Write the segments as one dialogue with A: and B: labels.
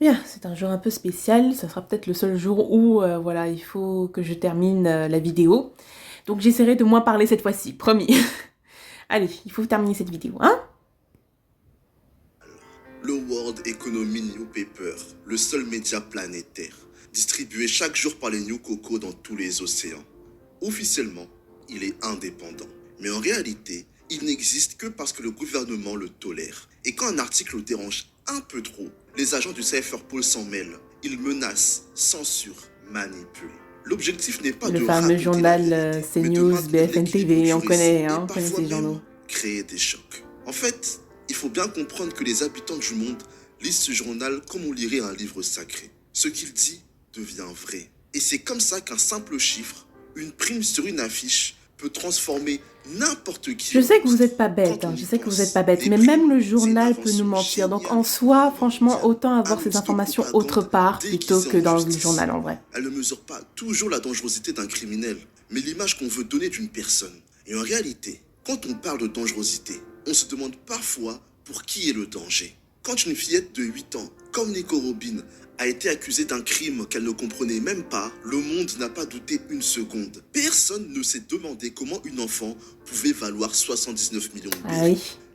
A: Bien, c'est un jour un peu spécial, ça sera peut-être le seul jour où, voilà, il faut que je termine, la vidéo. Donc j'essaierai de moins parler cette fois-ci, promis. Allez, il faut terminer cette vidéo, hein?
B: Le World Economy Newspaper, le seul média planétaire, distribué chaque jour par les New Coco dans tous les océans. Officiellement, il est indépendant. Mais en réalité, il n'existe que parce que le gouvernement le tolère. Et quand un article le dérange un peu trop, les agents du Cypherpol s'en mêlent. Ils menacent, censurent, manipulent. L'objectif n'est pas
A: Le
B: de
A: fameux
B: raconter la
A: journal,
B: vérité, mais de
A: CNews,
B: maintenir
A: BFM
B: l'équilibre
A: TV,
B: du
A: on
B: récit
A: connaît,
B: et
A: hein, on connaît
B: parfois
A: ces
B: même
A: journaux.
B: créer des chocs. En fait, il faut bien comprendre que les habitants du monde lisent ce journal comme on lirait un livre sacré. Ce qu'il dit devient vrai. Et c'est comme ça qu'un simple chiffre, une prime sur une affiche, peut transformer n'importe qui
A: Je
B: en
A: sais que vous
B: monstre.
A: n'êtes pas bête,
B: Quand
A: hein,
B: on
A: je
B: y
A: sais que vous n'êtes pas
B: pense,
A: bête,
B: les
A: mais même
B: primes,
A: le
B: c'est une
A: journal peut nous
B: invention
A: mentir. Donc
B: géniale
A: en
B: du
A: soi,
B: gouvernement
A: franchement,
B: mondial.
A: autant avoir ces
B: Annonce de
A: informations autre
B: propagande
A: part plutôt
B: déguisée
A: que
B: en
A: dans le
B: justice.
A: journal en vrai.
B: Elle ne mesure pas toujours la dangerosité d'un criminel, mais l'image qu'on veut donner d'une personne. Et en réalité, quand on parle de dangerosité, on se demande parfois pour qui est le danger. Quand une fillette de 8 ans, comme Nico Robin, a été accusée d'un crime qu'elle ne comprenait même pas, le monde n'a pas douté une seconde. Personne ne s'est demandé comment une enfant pouvait valoir 79 millions de
A: Ah
B: berries.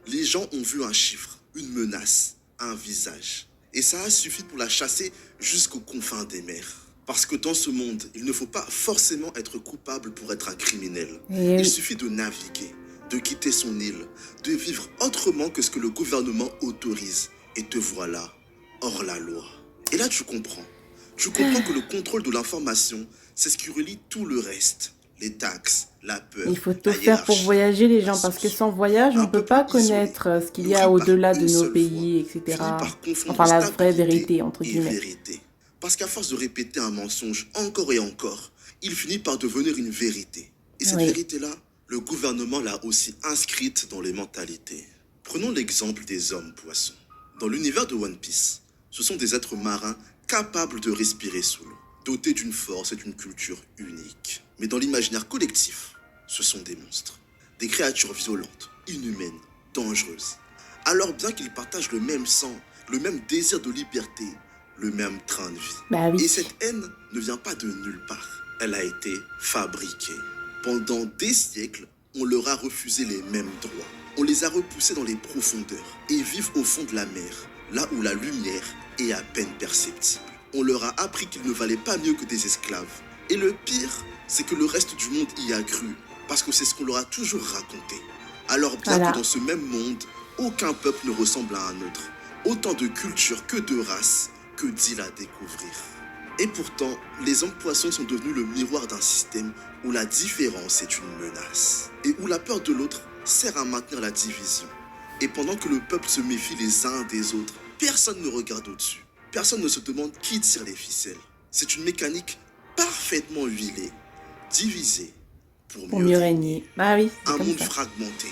A: oui.
B: Les gens ont vu un chiffre, une menace, un visage. Et ça a suffi pour la chasser jusqu'aux confins des mers. Parce que dans ce monde, il ne faut pas forcément être coupable pour être un criminel.
A: Et
B: Il
A: oui.
B: suffit de naviguer, de quitter son île, de vivre autrement que ce que le gouvernement autorise. Et te voilà, hors la loi. Et là, tu comprends. Tu comprends que le contrôle de l'information, c'est ce qui relie tout le reste. Les taxes, la
A: Il
B: peur,
A: faut tout
B: la
A: faire pour
B: hiérarchie,
A: voyager les
B: la
A: gens, parce que
B: censure.
A: sans voyage, on
B: Un
A: ne peut
B: peuple
A: pas
B: isolé,
A: connaître ce qu'il y a
B: nourri par
A: au-delà de
B: une
A: nos
B: seule voix,
A: pays,
B: finit
A: etc.
B: par confondre
A: Enfin, la vraie
B: stabilité
A: vérité, entre
B: et
A: guillemets.
B: vérité. Parce qu'à force de répéter un mensonge encore et encore, il finit par devenir une vérité. Et cette
A: Oui.
B: vérité-là, le gouvernement l'a aussi inscrite dans les mentalités. Prenons l'exemple des hommes-poissons. Dans l'univers de One Piece, ce sont des êtres marins capables de respirer sous l'eau, dotés d'une force et d'une culture unique. Mais dans l'imaginaire collectif, ce sont des monstres, des créatures violentes, inhumaines, dangereuses. Alors bien qu'ils partagent le même sang, le même désir de liberté, le même train de vie.
A: Bah oui.
B: Et cette haine ne vient pas de nulle part. Elle a été fabriquée. Pendant des siècles, on leur a refusé les mêmes droits. On les a repoussés dans les profondeurs et vivent au fond de la mer, là où la lumière est à peine perceptible. On leur a appris qu'ils ne valaient pas mieux que des esclaves. Et le pire, c'est que le reste du monde y a cru, parce que c'est ce qu'on leur a toujours raconté. Alors bien
A: Voilà.
B: que dans ce même monde, aucun peuple ne ressemble à un autre. Autant de cultures que de races, que d'îles à découvrir. Et pourtant, les hommes-poissons sont devenus le miroir d'un système où la différence est une menace et où la peur de l'autre sert à maintenir la division. Et pendant que le peuple se méfie les uns des autres, personne ne regarde au-dessus. Personne ne se demande qui tire les ficelles. C'est une mécanique parfaitement huilée, divisée
A: Pour mieux régner. Bah oui, c'est
B: un
A: comme
B: monde
A: ça.
B: fragmenté,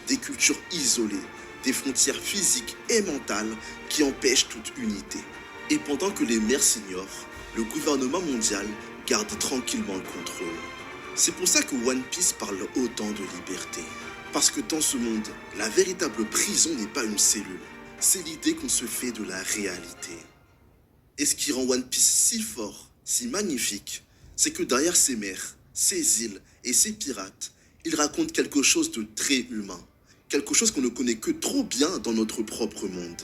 B: des cultures isolées, des frontières physiques et mentales qui empêchent toute unité. Et pendant que les mers s'ignorent, le gouvernement mondial garde tranquillement le contrôle. C'est pour ça que One Piece parle autant de liberté. Parce que dans ce monde, la véritable prison n'est pas une cellule, c'est l'idée qu'on se fait de la réalité. Et ce qui rend One Piece si fort, si magnifique, c'est que derrière ces mers, ces îles et ces pirates, il raconte quelque chose de très humain. Quelque chose qu'on ne connaît que trop bien dans notre propre monde.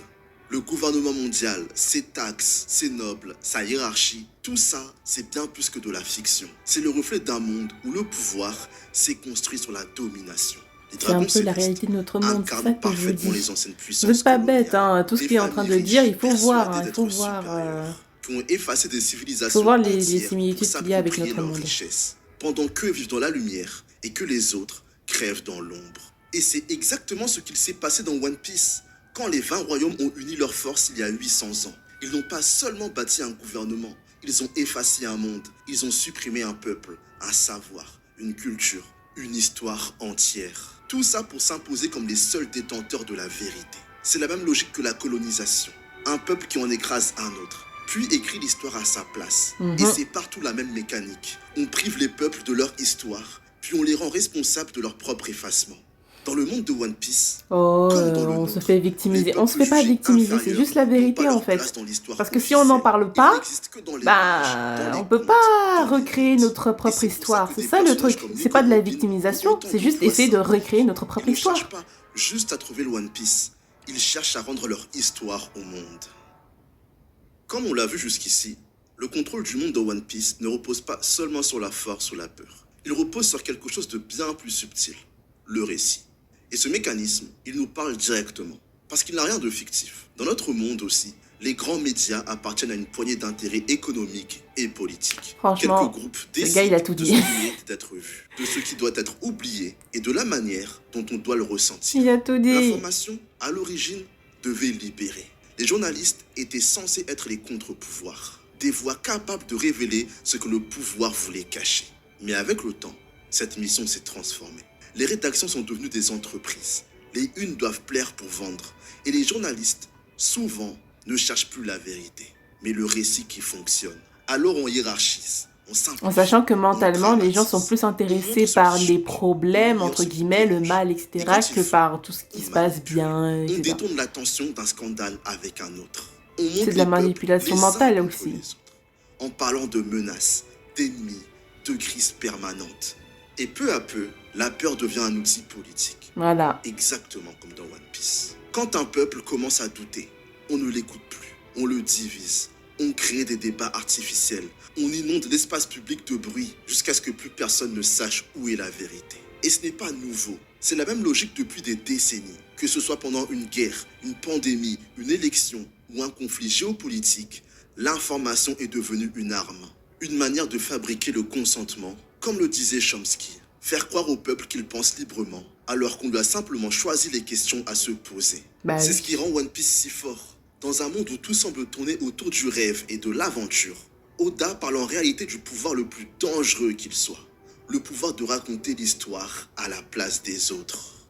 B: Le gouvernement mondial, ses taxes, ses nobles, sa hiérarchie, tout ça, c'est bien plus que de la fiction. C'est le reflet d'un monde où le pouvoir s'est construit sur la domination. Les
A: C'est un
B: dragons
A: peu la
B: célestes
A: réalité de notre monde, c'est ça
B: incarnent
A: que je vous
B: parfaitement
A: dis.
B: les anciennes
A: Vous
B: puissances
A: n'êtes pas bête,
B: coloniales.
A: hein. Tout ce
B: Des
A: qu'il est en train
B: familles
A: de dire,
B: riches,
A: il faut voir, hein.
B: persuadées
A: Il faut
B: d'être
A: voir,
B: supérieures, qui ont effacé des
A: il faut
B: civilisations
A: voir les
B: entières pour
A: similitudes qu'il y a avec
B: s'approprier
A: notre
B: leurs
A: monde.
B: richesses, pendant qu'eux vivent dans la lumière et que les autres crèvent dans l'ombre. Et c'est exactement ce qu'il s'est passé dans One Piece, quand les 20 royaumes ont uni leurs forces il y a 800 ans. Ils n'ont pas seulement bâti un gouvernement, ils ont effacé un monde, ils ont supprimé un peuple, un savoir, une culture, une histoire entière. Tout ça pour s'imposer comme les seuls détenteurs de la vérité. C'est la même logique que la colonisation. Un peuple qui en écrase un autre, puis écrit l'histoire à sa place. Et c'est partout la même mécanique. On prive les peuples de leur histoire, puis on les rend responsables de leur propre effacement. Dans le monde de One Piece,
A: Oh,
B: comme dans le
A: on se
B: nôtre,
A: fait
B: les
A: victimiser. On se
B: peuples
A: fait pas
B: jugés
A: victimiser, c'est
B: inférieurs
A: juste la
B: n'ont pas
A: vérité en
B: leur place
A: fait.
B: dans l'histoire
A: Parce que si on n'en
B: officielle.
A: parle
B: Ils
A: pas,
B: n'existent que dans les pages, dans
A: bah,
B: les
A: on peut
B: contes,
A: pas
B: dans les
A: recréer
B: mythes.
A: notre
B: Et
A: propre
B: c'est pour ça
A: histoire.
B: que
A: C'est
B: des
A: ça le
B: personnages
A: truc.
B: comme
A: C'est pas de
B: Nico
A: la
B: Robin ont
A: victimisation,
B: autant
A: c'est
B: de
A: juste
B: poids
A: essayer de
B: symbolique.
A: recréer notre
B: Ils
A: propre
B: ne cherchent
A: histoire.
B: pas juste à trouver le One Piece, ils cherchent à rendre leur histoire au monde. Comme on l'a vu jusqu'ici, le contrôle du monde de One Piece ne repose pas seulement sur la force ou la peur. Il repose sur quelque chose de bien plus subtil, le récit. Et ce mécanisme, il nous parle directement, parce qu'il n'a rien de fictif. Dans notre monde aussi, les grands médias appartiennent à une poignée d'intérêts économiques et politiques. Quelques
A: Franchement,
B: groupes
A: ce gars, il a
B: décident
A: tout
B: de
A: dit.
B: ce qui mérite d'être vu, de ce qui doit être oublié et de la manière dont on doit le ressentir.
A: Il a tout dit.
B: L'information, à l'origine, devait libérer. Les journalistes étaient censés être les contre-pouvoirs, des voix capables de révéler ce que le pouvoir voulait cacher. Mais avec le temps, cette mission s'est transformée. Les rédactions sont devenues des entreprises. Les unes doivent plaire pour vendre. Et les journalistes, souvent, ne cherchent plus la vérité, mais le récit qui fonctionne. Alors on hiérarchise, on simplifie,
A: En sachant que
B: on
A: mentalement, les gens sont
B: dramatise,
A: plus
B: on
A: intéressés
B: montre ce
A: par
B: qui
A: les
B: choque,
A: problèmes,
B: on ignore
A: entre
B: ce qui
A: guillemets, le
B: dérange.
A: mal,
B: Et
A: etc.,
B: quand il
A: que
B: faut,
A: par tout ce qui
B: on
A: se passe
B: manipule.
A: bien,
B: On
A: etc.
B: détourne l'attention d'un scandale avec un autre. On monte
A: C'est de
B: les
A: la
B: peuples
A: manipulation
B: les uns
A: mentale
B: contre
A: aussi.
B: les autres, en parlant de menaces, d'ennemis, de crises permanentes. Et peu à peu, la peur devient un outil politique,
A: Voilà.
B: exactement comme dans One Piece. Quand un peuple commence à douter, on ne l'écoute plus, on le divise, on crée des débats artificiels, on inonde l'espace public de bruit jusqu'à ce que plus personne ne sache où est la vérité. Et ce n'est pas nouveau, c'est la même logique depuis des décennies, que ce soit pendant une guerre, une pandémie, une élection ou un conflit géopolitique, l'information est devenue une arme, une manière de fabriquer le consentement, comme le disait Chomsky, faire croire au peuple qu'il pense librement, alors qu'on lui a simplement choisi les questions à se poser.
A: Bah
B: C'est
A: oui.
B: ce qui rend One Piece si fort. Dans un monde où tout semble tourner autour du rêve et de l'aventure, Oda parle en réalité du pouvoir le plus dangereux qu'il soit, le pouvoir de raconter l'histoire à la place des autres.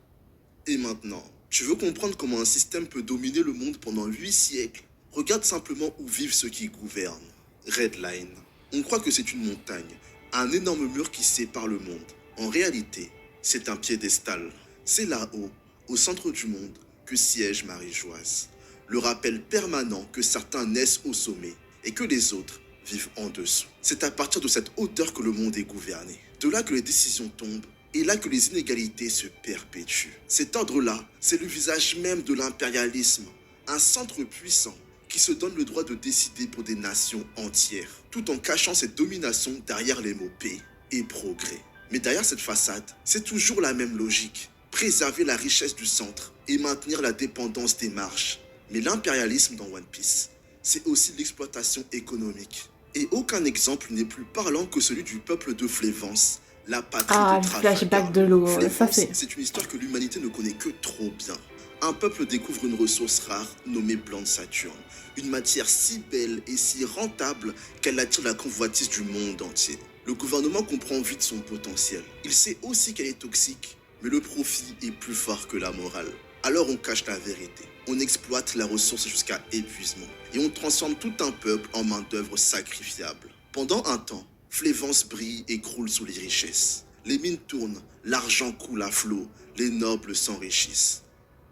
B: Et maintenant, tu veux comprendre comment un système peut dominer le monde pendant 8 siècles? Regarde simplement où vivent ceux qui gouvernent. Redline. On croit que c'est une montagne, un énorme mur qui sépare le monde. En réalité, c'est un piédestal. C'est là-haut, au centre du monde, que siège Marie-Joise. Le rappel permanent que certains naissent au sommet et que les autres vivent en dessous. C'est à partir de cette hauteur que le monde est gouverné. De là que les décisions tombent et là que les inégalités se perpétuent. Cet ordre-là, c'est le visage même de l'impérialisme. Un centre puissant qui se donne le droit de décider pour des nations entières, tout en cachant cette domination derrière les mots paix et progrès. Mais derrière cette façade, c'est toujours la même logique. Préserver la richesse du centre et maintenir la dépendance des marges. Mais l'impérialisme dans One Piece, c'est aussi l'exploitation économique. Et aucun exemple n'est plus parlant que celui du peuple de Flévence, la patrie
A: Ah,
B: de
A: le
B: Trafalgar.
A: flashback de l'eau, ça
B: Flévence,
A: c'est...
B: c'est une histoire que l'humanité ne connaît que trop bien. Un peuple découvre une ressource rare nommée blanc de Saturne. Une matière si belle et si rentable qu'elle attire la convoitise du monde entier. Le gouvernement comprend vite son potentiel. Il sait aussi qu'elle est toxique, mais le profit est plus fort que la morale. Alors on cache la vérité. On exploite la ressource jusqu'à épuisement. Et on transforme tout un peuple en main-d'œuvre sacrifiable. Pendant un temps, Flévence brille et croule sous les richesses. Les mines tournent, l'argent coule à flot, les nobles s'enrichissent.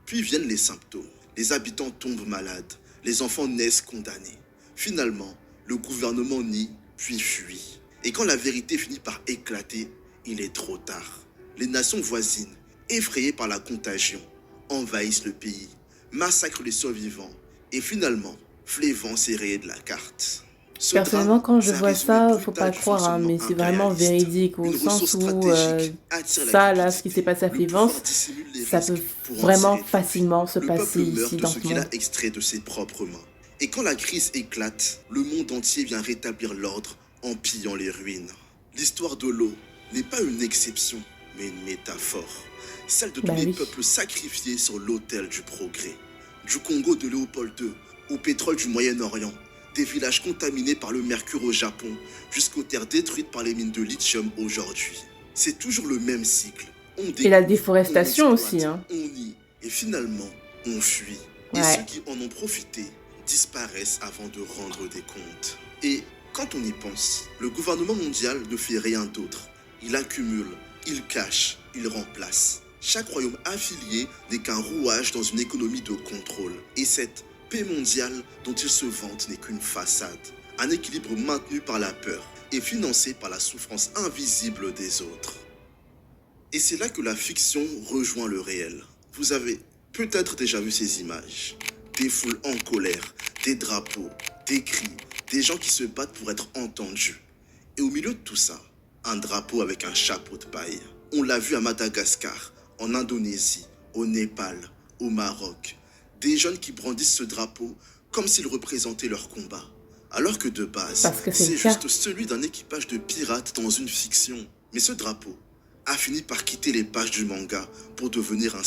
B: Puis viennent les symptômes. Les habitants tombent malades, les enfants naissent condamnés. Finalement, le gouvernement nie, puis fuit. Et quand la vérité finit par éclater, il est trop tard. Les nations voisines, effrayées par la contagion, envahissent le pays, massacrent les survivants, et finalement, Flévence est rayée de la carte. Ce
A: Personnellement,
B: drame,
A: quand je
B: c'est un
A: vois
B: résumé
A: ça,
B: brutal
A: faut pas
B: du
A: croire, hein, mais
B: fonctionnement
A: c'est vraiment
B: impérialiste.
A: véridique, au
B: Une
A: sens
B: ressource
A: où
B: stratégique attire la
A: ça, là, ce qui
B: cupidité.
A: s'est passé à
B: Le
A: Flévence,
B: pouvoir dissimule les
A: ça peut
B: risques pour en
A: vraiment
B: tirer profit.
A: facilement se
B: Le
A: passer
B: peuple meurt
A: ici
B: de
A: dans
B: ce
A: ce
B: qu'il a
A: monde.
B: extrait de ses propres mains. Et quand la crise éclate, le monde entier vient rétablir l'ordre en pillant les ruines. L'histoire de l'eau n'est pas une exception, mais une métaphore. Celle de tous
A: Bah
B: les
A: oui.
B: peuples sacrifiés sur l'autel du progrès. Du Congo de Léopold II au pétrole du Moyen-Orient, des villages contaminés par le mercure au Japon, jusqu'aux terres détruites par les mines de lithium aujourd'hui. C'est toujours le même cycle. On
A: Et la
B: découvre,
A: déforestation
B: on
A: aussi,
B: exploite,
A: hein.
B: on nie, et finalement, on fuit. Et
A: Ouais.
B: ceux qui en ont profité disparaissent avant de rendre des comptes. Et quand on y pense, le gouvernement mondial ne fait rien d'autre. Il accumule, il cache, il remplace. Chaque royaume affilié n'est qu'un rouage dans une économie de contrôle. Et cette paix mondiale dont il se vante n'est qu'une façade. Un équilibre maintenu par la peur et financé par la souffrance invisible des autres. Et c'est là que la fiction rejoint le réel. Vous avez peut-être déjà vu ces images. Des foules en colère, des drapeaux, des cris, des gens qui se battent pour être entendus. Et au milieu de tout ça, un drapeau avec un chapeau de paille. On l'a vu à Madagascar, en Indonésie, au Népal, au Maroc. Des jeunes qui brandissent ce drapeau comme s'il représentait leur combat. Alors que de base, c'est juste celui d'un équipage de pirates dans une fiction. Mais ce drapeau a fini par quitter les pages du manga pour devenir un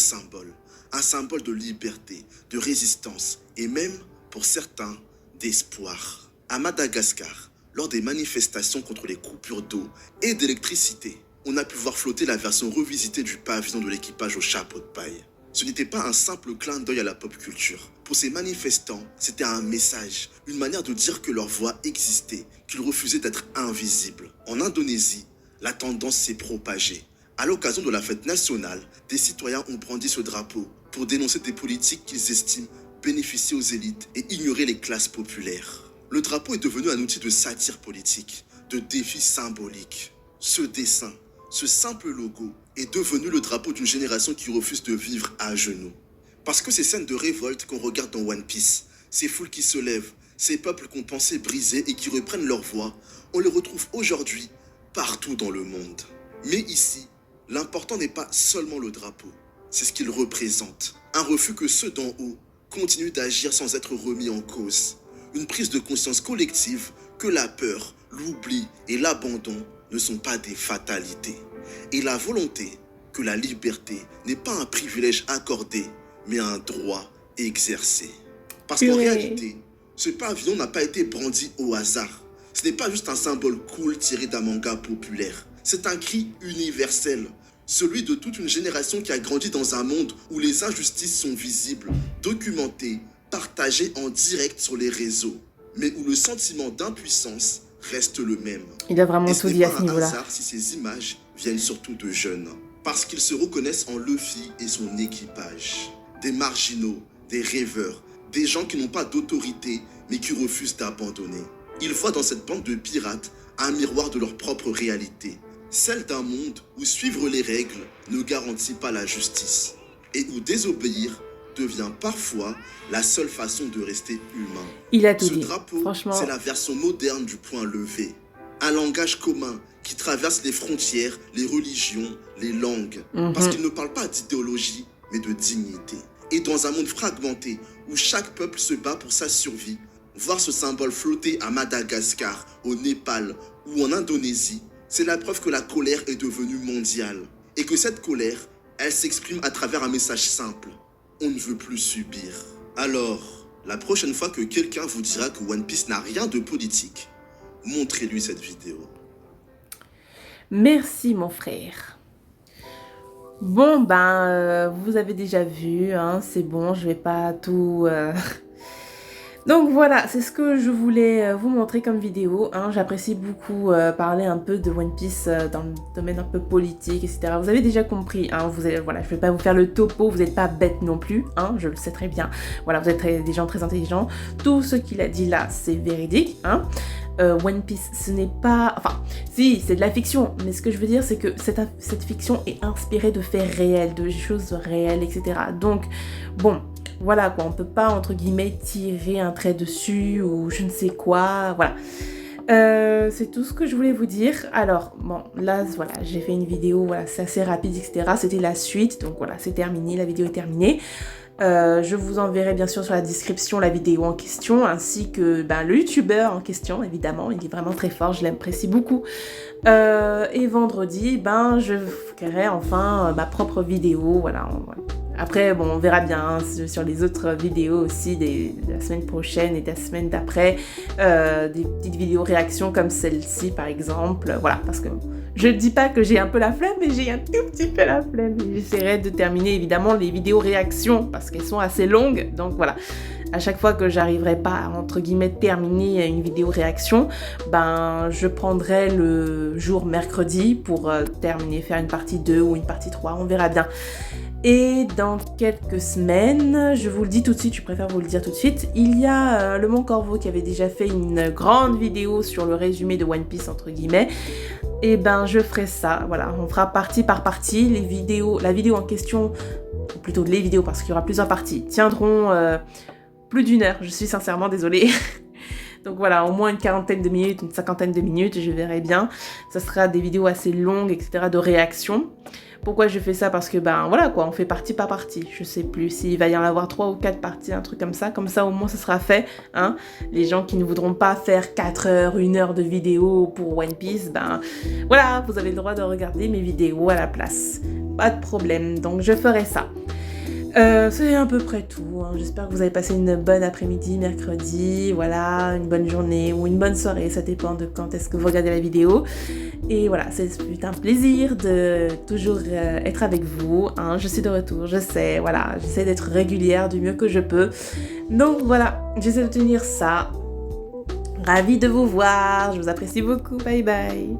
B: symbole de liberté, de résistance et même, pour certains, d'espoir. À Madagascar, lors des manifestations contre les coupures d'eau et d'électricité, on a pu voir flotter la version revisitée du pavillon de l'équipage au chapeau de paille. Ce n'était pas un simple clin d'œil à la pop culture. Pour ces manifestants, c'était un message, une manière de dire que leur voix existait, qu'ils refusaient d'être invisibles. En Indonésie, la tendance s'est propagée. À l'occasion de la fête nationale, des citoyens ont brandi ce drapeau pour dénoncer des politiques qu'ils estiment bénéficier aux élites et ignorer les classes populaires. Le drapeau est devenu un outil de satire politique, de défi symbolique. Ce dessin, ce simple logo, est devenu le drapeau d'une génération qui refuse de vivre à genoux. Parce que ces scènes de révolte qu'on regarde dans One Piece, ces foules qui se lèvent, ces peuples qu'on pensait brisés et qui reprennent leur voix, on les retrouve aujourd'hui partout dans le monde. Mais ici, l'important n'est pas seulement le drapeau, c'est ce qu'il représente. Un refus que ceux d'en haut continuent d'agir sans être remis en cause. Une prise de conscience collective que la peur, l'oubli et l'abandon ne sont pas des fatalités. Et la volonté que la liberté n'est pas un privilège accordé, mais un droit exercé. Parce qu'en réalité, ce pavillon n'a pas été brandi au hasard. Ce n'est pas juste un symbole cool tiré d'un manga populaire. C'est un cri universel, celui de toute une génération qui a grandi dans un monde où les injustices sont visibles, documentées, partagées en direct sur les réseaux, mais où le sentiment d'impuissance reste le même.
A: Il a vraiment tout dit à ce niveau-là.
B: Ce n'est pas un hasard si ces images viennent surtout de jeunes, parce qu'ils se reconnaissent en Luffy et son équipage. Des marginaux, des rêveurs, des gens qui n'ont pas d'autorité, mais qui refusent d'abandonner. Ils voient dans cette bande de pirates un miroir de leur propre réalité, celle d'un monde où suivre les règles ne garantit pas la justice, et où désobéir devient parfois la seule façon de rester humain.
A: Il a tout dit.
B: Ce drapeau,
A: franchement,
B: c'est la version moderne du point levé. Un langage commun qui traverse les frontières, les religions, les langues. Parce qu'il ne parle pas d'idéologie, mais de dignité. Et dans un monde fragmenté, où chaque peuple se bat pour sa survie, voir ce symbole flotter à Madagascar, au Népal ou en Indonésie, c'est la preuve que la colère est devenue mondiale. Et que cette colère, elle s'exprime à travers un message simple. On ne veut plus subir. Alors, la prochaine fois que quelqu'un vous dira que One Piece n'a rien de politique, montrez-lui cette vidéo.
A: Merci mon frère. Bon vous avez déjà vu, hein, c'est bon, je vais pas tout... Donc voilà, c'est ce que je voulais vous montrer comme vidéo. Hein. J'apprécie beaucoup parler un peu de One Piece dans le domaine un peu politique, etc. Vous avez déjà compris, hein, voilà, je vais pas vous faire le topo, vous n'êtes pas bêtes non plus, hein, je le sais très bien. Voilà, vous êtes des gens très intelligents. Tout ce qu'il a dit là, c'est véridique. Hein. One Piece, ce n'est pas... Enfin, si, c'est de la fiction, mais ce que je veux dire, c'est que cette fiction est inspirée de faits réels, de choses réelles, etc. Donc, bon... Voilà quoi, on peut pas entre guillemets tirer un trait dessus ou je ne sais quoi, voilà. C'est tout ce que je voulais vous dire. Alors bon, là voilà, j'ai fait une vidéo, voilà, c'est assez rapide, etc. C'était la suite, donc voilà, c'est terminé, la vidéo est terminée. Je vous enverrai bien sûr sur la description la vidéo en question, ainsi que le youtubeur en question, évidemment, il est vraiment très fort, je l'apprécie beaucoup. Et vendredi, je ferai enfin ma propre vidéo, voilà. Après, bon, on verra bien hein, sur les autres vidéos aussi de la semaine prochaine et de la semaine d'après, des petites vidéos réactions comme celle-ci par exemple, voilà, parce que je ne dis pas que j'ai un peu la flemme, mais j'ai un tout petit peu la flemme. J'essaierai de terminer évidemment les vidéos réactions parce qu'elles sont assez longues, donc voilà. à chaque fois que j'arriverai pas à, entre guillemets, terminer une vidéo réaction, ben je prendrai le jour mercredi pour terminer, faire une partie 2 ou une partie 3, on verra bien. Et dans quelques semaines, je vous le dis tout de suite, je préfère vous le dire tout de suite, il y a le Mon Corvo qui avait déjà fait une grande vidéo sur le résumé de One Piece entre guillemets. Et ben je ferai ça, voilà, on fera partie par partie, la vidéo en question, ou plutôt les vidéos parce qu'il y aura plusieurs parties, tiendront plus d'1 heure, je suis sincèrement désolée. Donc voilà, au moins une 40aine de minutes, une 50aine de minutes, je verrai bien. Ça sera des vidéos assez longues, etc., de réaction. Pourquoi je fais ça? Parce que ben voilà quoi, on fait partie par partie. Je sais plus s'il va y en avoir 3 ou 4 parties, un truc comme ça au moins ça sera fait. Hein. Les gens qui ne voudront pas faire 4 heures, 1 heure de vidéo pour One Piece, ben voilà, vous avez le droit de regarder mes vidéos à la place. Pas de problème, donc je ferai ça. C'est à peu près tout. Hein. J'espère que vous avez passé une bonne après-midi, mercredi, voilà, une bonne journée ou une bonne soirée, ça dépend de quand est-ce que vous regardez la vidéo. Et voilà, c'est un plaisir de toujours être avec vous. Hein. Je suis de retour, je sais, voilà, j'essaie d'être régulière du mieux que je peux. Donc voilà, j'essaie de tenir ça. Ravie de vous voir, je vous apprécie beaucoup, bye bye.